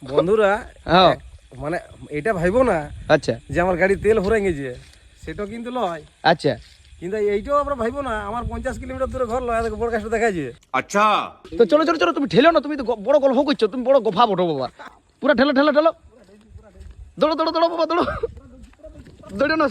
বন্ধুরা হ্যাঁ মানে এটা ভাইবো না আচ্ছা যে আমার গাড়ি তেল ভরে গেছে, সেটাও কিন্তু লয়। আচ্ছা কিন্তু এইটাও আমরা ভাইবো না আমার 50 কিলোমিটার দূরে ঘর লয়, বড় কাজটা দেখা যায়। अच्छा তো চলো চলো চলো, তুমি ঠেলো না, তুমি তো বড় গল্প করছো, তুমি বড় গফা বটো বাবা, পুরা ঠেলো ঠেলো ঠেলো, দৌড়ো দৌড়ো দৌড়ো বাবা দৌড়ো, দৌড়ো না।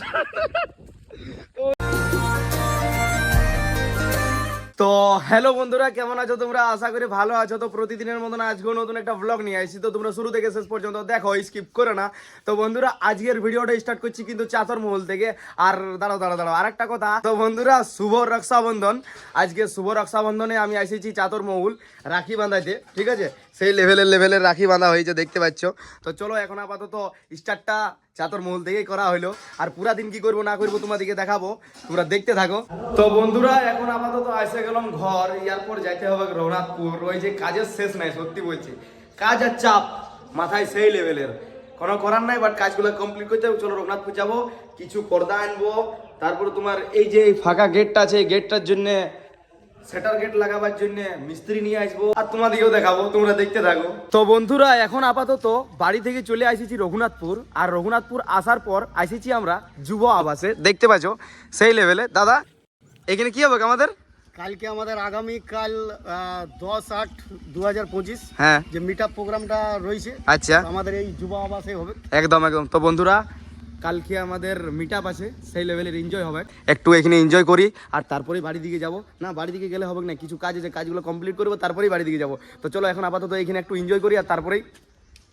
তো হ্যালো বন্ধুরা, কেমন আছো তোমরা? আশা করি ভালো আছো। তো প্রতিদিনের মতন আজকেও নতুন একটা ব্লগ নিয়ে আসছি, তো তোমরা শুরু থেকে শেষ পর্যন্ত দেখো, স্কিপ করে না। তো বন্ধুরা আজকের ভিডিওটা স্টার্ট করছি কিন্তু চাতর মহল থেকে। আর দাঁড়াও দাঁড়াও দাঁড়াও, আরেকটা কথা, তো বন্ধুরা শুভ রক্ষাবন্ধন। আজকে শুভ রক্ষাবন্ধনে আমি এসেছি চাতর মহল রাখি বাঁধাইতে, ঠিক আছে? সেই লেভেলের রাখি বাঁধা হয়েছে, দেখতে পাচ্ছ। তো চলো এখন আপাতত স্টার্টটা চাতর মহল থেকেই করা হলো, আর পুরা দিন কি করবো না করবো তোমাদেরকে দেখাবো, তোমরা দেখতে থাকো। তো বন্ধুরা এখন আপাতত এসে গেলাম ঘর, এরপর যাইতে হবে রঘুনাথপুর। ওই যে কাজের শেষ নাই, সত্যি বলছি, কাজ আর চাপ মাথায় সেই লেভেলের, কোনো করার নাই, বাট কাজগুলো কমপ্লিট করতে হবে। চলো রঘুনাথপুর যাবো, কিছু পর্দা আনবো, তারপরে তোমার এই যে ফাঁকা গেটটা আছে, গেটটার জন্য সেটার গেট লাগাবার জন্য মিস্ত্রি নিয়ে আসবো, আর তোমাদেরকেও দেখাবো, তোমরা দেখতে থাকো। তো বন্ধুরা এখন আপাতত বাড়ি থেকে চলে আসেছি রঘুনাথপুর, আর রঘুনাথপুর আসার পর আসেছি আমরা যুব আবাসে, দেখতে পাচ্ছ সেই লেভেলে। দাদা এখানে কি হবে আমাদের? কালকে আমাদের আগামীকাল 10/8/2025 হ্যাঁ যে মিট আপ প্রোগ্রামটা রয়েছে, আচ্ছা আমাদের এই যুব আবাসে হবে। একদম একদম। তো বন্ধুরা কালকে আমাদের মিট আপ আছে, সেই লেভেলের এনজয় হবে, একটু এখানে এনজয় করি আর তারপরে বাড়ি দিকে যাব। না বাড়ি দিকে গেলে হবে না, কিছু কাজ আছে, কাজগুলো কমপ্লিট করবো তারপরেই বাড়ি দিকে যাব। তো চলো এখন আপাতত এখানে একটু এনজয় করি আর তারপরেই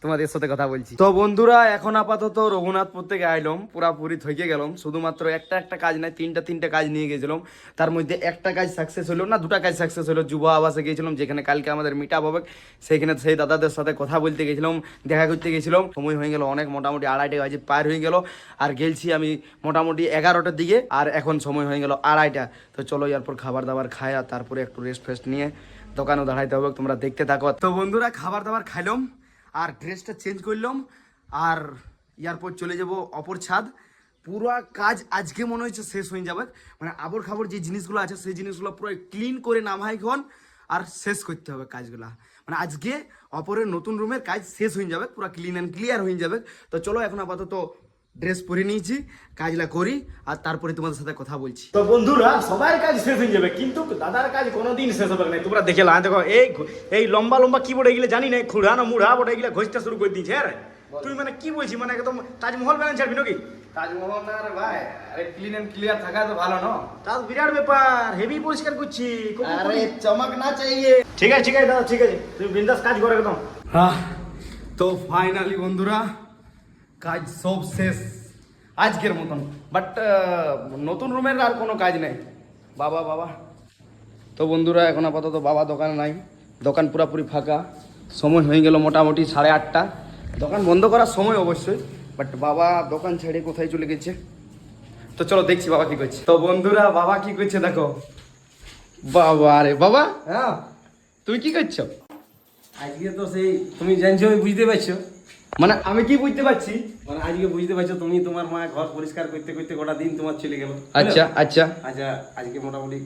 তোমাদের সাথে কথা বলছি। তো বন্ধুরা এখন আপাতত রঘুনাথপুর থেকে আইলাম, পুরাপুরি থইকে গেলাম, শুধুমাত্র একটা কাজ নাই, তিনটা কাজ নিয়ে গেছিলাম। তার মধ্যে একটা কাজ সাকসেস হলো, না দুটা কাজ সাকসেস হলো। যুব আবাসে গিয়েছিলাম, যেখানে কালকে আমাদের মিট আপ হবে, সেখানে সেই দাদাদের সাথে কথা বলতে গেছিলাম, দেখা করতে গেছিলাম। সময় হয়ে গেল অনেক, মোটামুটি 2:30 বাজে পার হয়ে গেল, আর গেলছি আমি মোটামুটি 11টার দিকে, আর এখন সময় হয়ে গেল 2:30টা। তো চলো এরপর খাবার দাবার খাই আর তারপরে একটু রেস্ট ফেস্ট নিয়ে দোকানেও দাঁড়াইতে হবে, তোমরা দেখতে থাকো। তো বন্ধুরা খাবার দাবার খাইলাম আর ড্রেসটা চেঞ্জ করলাম, আর এরপর চলে যাব অপর ছাদ। পুরো কাজ আজকে মনে হচ্ছে শেষ হয়ে যাবে, মানে আবর খাবর যে জিনিসগুলো আছে সেই জিনিসগুলো পুরো ক্লিন করে নামাই খন আর শেষ করতে হবে কাজগুলা। মানে আজকে অপরের নতুন রুমের কাজ শেষ হয়ে যাবে, পুরো ক্লিন অ্যান্ড ক্লিয়ার হয়ে যাবে। তো চলো এখন আপাতত ড্রেস পরে নিয়েছি, কাজলা করি আর তারপরে তোমাদের সাথে কথা বলছি। তো বন্ধুরা সবার কাজ শেষ হয়ে যাবে, কিন্তু দাদার কাজ কোনোদিন শেষ হবে না। তোমরা দেখে না, দেখো এই লম্বা লম্বা কি বোর্ড এগুলো জানি না, খুঁড়ানো মুড়া বোর্ড এগুলো ঘষতে শুরু করে দিয়েছে। হ্যাঁ তুই মানে কি বলছিস, মানে একদম তাজমহল ব্যালেন্স ছাড়বি নাকি? তাজমহল না রে ভাই, আরে ক্লিন এন্ড ক্লিয়ার থাকা তো ভালো না? তার বিরাট ব্যাপার, হেভি পরিষ্কার করছি। আরে চমক না চাইয়ে। ঠিক আছে দাদা, ঠিক আছে, তুমি বিন্দাস কাজ করো একদম। হ্যাঁ তো ফাইনালি বন্ধুরা কাজ সব শেষ আজকের মতন, বাট নতুন রুমের আর কোনো কাজ নেই। বাবা তো বন্ধুরা এখন আপাতত বাবা দোকানে নাই, দোকান পুরাপুরি ফাঁকা। সময় হয়ে গেল মোটামুটি 8:30, দোকান বন্ধ করার সময় অবশ্যই, বাট বাবা দোকান ছেড়ে কোথায় চলে গেছে। তো চলো দেখছি বাবা কি করছে। তো বন্ধুরা বাবা কি করছে দেখো। বাবা রে বাবা, হ্যাঁ তুমি কি করছো আজকে? তো সেই তুমি জানছো, আমি বুঝতে পারছো, মানে আমি কি বুঝতে পারছি, মানে আজকে বুঝতে পারছো তুমি, তোমার মা ঘর পরিষ্কার করতে করতে গোটা দিন তোমার চলে গেল। আচ্ছা আচ্ছা আচ্ছা আজকে মোটামুটি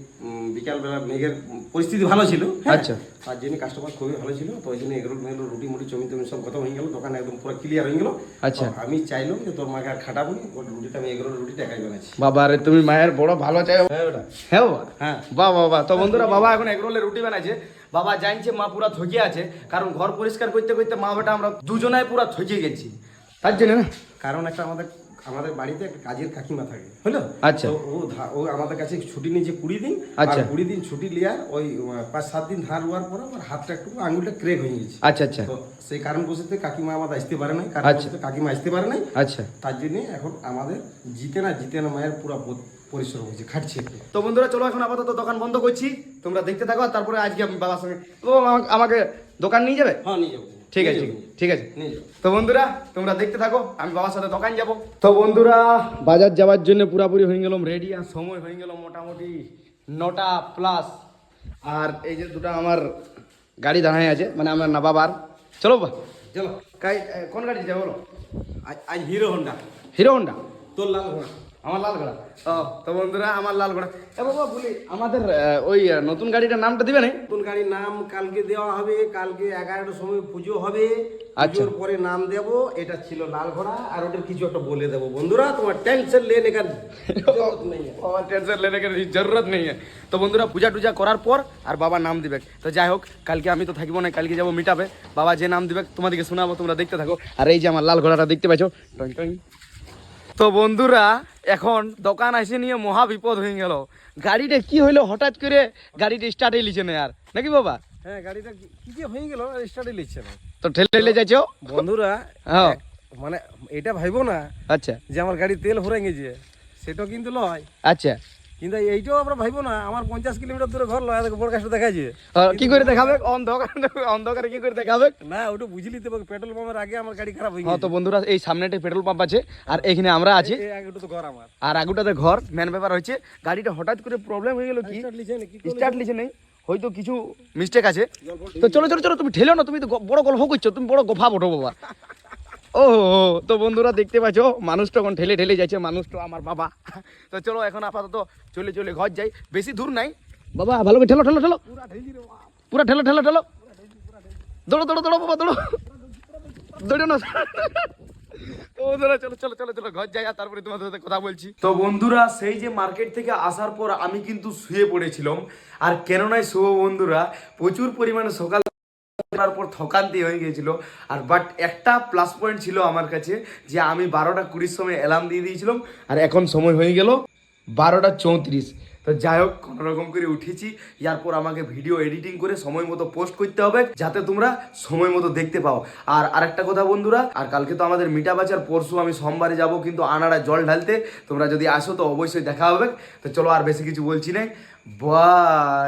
বিকালবেলা মেঘের পরিস্থিতি ভালো ছিল, হ্যাঁ? আচ্ছা। তার জন্য কাস্টমার খুবই ভালো ছিল, তো ওই জন্য এগরোল মেগরোল রুটি মুটি চমি সব খতম হয়ে গেল, দোকান একদম পুরো ক্লিয়ার হয়ে গেল। আচ্ছা। তো আমি চাইলাম যে তোর মাকে আর খাটাবো না, ওর রুটিটা আমি এগরোল রুটিটা একাই বানাচ্ছি। বাবা রে তুমি মায়ের বড় ভালো চাই। হ্যাঁ ওটা, হ্যাঁ বাবা, হ্যাঁ বাবা। তো বন্ধুরা বাবা এখন এগরোলের রুটি বানাইছে। বাবা জানছে মা পুরা থকিয়ে আছে, কারণ ঘর পরিষ্কার করতে করতে মা বেটা আমরা দুজনায় পুরা থকিয়ে গেছি, তার জন্য না। কারণ একটা আমাদের বাড়িতে একটা কাজের কাকিমা থাকে, হলো? আচ্ছা। তো ও আমাদের কাছে ছুটি নিয়েছে 20 দিন। আচ্ছা। 20 দিন ছুটি লিয়ার ওই 5-7 দিন ধার হওয়ার পর আমার হাতটা একটু আঙুলটা ক্রেক হয়ে গেছে। আচ্ছা আচ্ছা তো সেই কারণ বসে কাকিমা আমাদের আসতে পারে নাই, আচ্ছা। কাকিমা আসতে পারে নাই। আচ্ছা। তার জন্য এখন আমাদের জিতে না মায়ের পুরো পরিশ্রম হয়েছে, খাটছে। তো বন্ধুরা চলো এখন আপাতত দোকান বন্ধ করছি, তোমরা দেখতে থাকো, আর তারপরে আজকে আমি বাবার সঙ্গে ও আমাকে দোকান নিয়ে যাবে। হ্যাঁ নিয়ে যাবো। ঠিক আছে ঠিক আছে। নিয়ে যাবো। তো বন্ধুরা তোমরা দেখতে থাকো, আমি বাবার সাথে দোকান যাব। তো বন্ধুরা বাজার যাওয়ার জন্য পুরাপুরি হয়ে গেলাম রেডি, আর সময় হয়ে গেল মোটামুটি 9টা+। আর এই যে দুটো আমার গাড়ি দাঁড়ায় আছে, মানে আমার না বাবার। চলো চলো। কোন গাড়ি যাবো বলো? আজ হিরো হোন্ডা। Hero Honda. তোর লাল ঘোড়া। আমার লাল ঘোড়া। ও তো বন্ধুরা আমার লাল ঘোড়া। এ বাবা বলি আমাদের ওই নতুন গাড়িটার নামটা দিবে না? নতুন গাড়ির নাম কালকে দেওয়া হবে, কালকে 11টার সময় পুজো হবে, আচ্ছা। পুজোর পরে নাম দেব। এটা ছিল লাল ঘোড়া, আর ওটার কিছু একটা বলে দেবো। বন্ধুরা তোমার টেনশন লেনে কার জরুরত নেই। আমার টেনশন লেনে কি জরুরত নেই। তো বন্ধুরা পূজা টুজা করার পর আর বাবা নাম দিবে। তো যাই হোক কালকে আমি তো থাকবো না, কালকে যাবো মিটাবে। বাবা যে নাম দিবে তোমাদেরকে শোনাবো, তোমরা দেখতে থাকো। আর এই যে আমার লাল ঘোড়াটা দেখতে পাচ্ছ, টং টং। তো বন্ধুরা এখন দোকান এসে নিয়ে মহা বিপদ হয়ে গেল। গাড়িটা কি হইলো হঠাৎ করে, গাড়িটা স্টার্টই লিছে না আর, নাকি বাবা? হ্যাঁ, গাড়িটা কি যে হয়ে গেল, স্টার্টই লিখছে না। তো ঠেলে ঠেলে যাচ্ছ? বন্ধুরা হ্যাঁ। মানে এটা ভাইবো না আচ্ছা যে আমার গাড়ি তেল ভরে গেছে, সেটাও কিন্তু লয়। আচ্ছা। কিন্তু এইটাও আমরা ভাইবো না আমার 50 কিলোমিটার দূরে ঘর লয়, বড়কাশটা দেখাচ্ছে। কি করে দেখাবে অন্ধকারে কি করে দেখাবে? না ওটা বুঝলি তো, পেট্রোল পাম্পের আগে আমার গাড়ি খারাপ হয়ে হ্যাঁ গেছে। তো বন্ধুরা এই সামনেটা পেট্রোল পাম্প আছে আর এখানে আমরা আছি, এই আগেটা তো ঘর আমার। আর আগুটাতে ঘর। মেন ব্যাপার হচ্ছে গাড়িটা হঠাৎ করে প্রবলেম হয়ে গেল কি, স্টার্ট লিখে না, কি করলে? স্টার্ট লিখে নেই, হয়তো কিছু মিস্টেক আছে। তো চলো চলো চলো, তুমি ঠেলো না, তুমি তো বড় গল্প করছো, তুমি বড় গোফা ওঠো বাবা। ও তো বন্ধুরা দেখতে পাচ্ছ মানুষটা এখন ঠেলে ঠেলে যাচ্ছে, মানুষটা আমার বাবা। তো চলো এখন আপাতত চলে চলে ঘর যাই, বেশি দূর নাই বাবা। ভালো করে ঠেলো ঠেলো ঠেলো, পুরা ঠেলো ঠেলো ঠেলো, দৌড়ো দৌড়ো দৌড়ো বাবা দৌড়ো, দৌড়ো না। তো বন্ধুরা চলো চলো চলো চলো ঘর যাই, আর তারপরে তোমাদের সাথে কথা বলছি। তো বন্ধুরা সেই যে মার্কেট থেকে আসার পর আমি কিন্তু শুয়ে পড়েছিলাম। আর কেন নয় শুভ বন্ধুরা, প্রচুর পরিমাণে সকাল পর থকান্তি হয়ে গিয়েছিল। আর বাট একটা প্লাস পয়েন্ট ছিল আমার কাছে, যে আমি 12টা 20 সময় অ্যালার্ম দিয়ে দিয়েছিলাম, আর এখন সময় হয়ে গেল 12টা 34। তো যাই হোক কোনো রকম করে উঠেছি। এরপর আমাকে ভিডিও এডিটিং করে সময় মতো পোস্ট করতে হবে, যাতে তোমরা সময় মতো দেখতে পাও। আর আরেকটা কথা বন্ধুরা, আর কালকে তো আমাদের মিটা বাজার, পরশু আমি সোমবারে যাব কিন্তু আনাড়া জল ঢালতে। তোমরা যদি আসো তো অবশ্যই দেখা হবে। তো চলো আর বেশি কিছু বলছি না, বাই।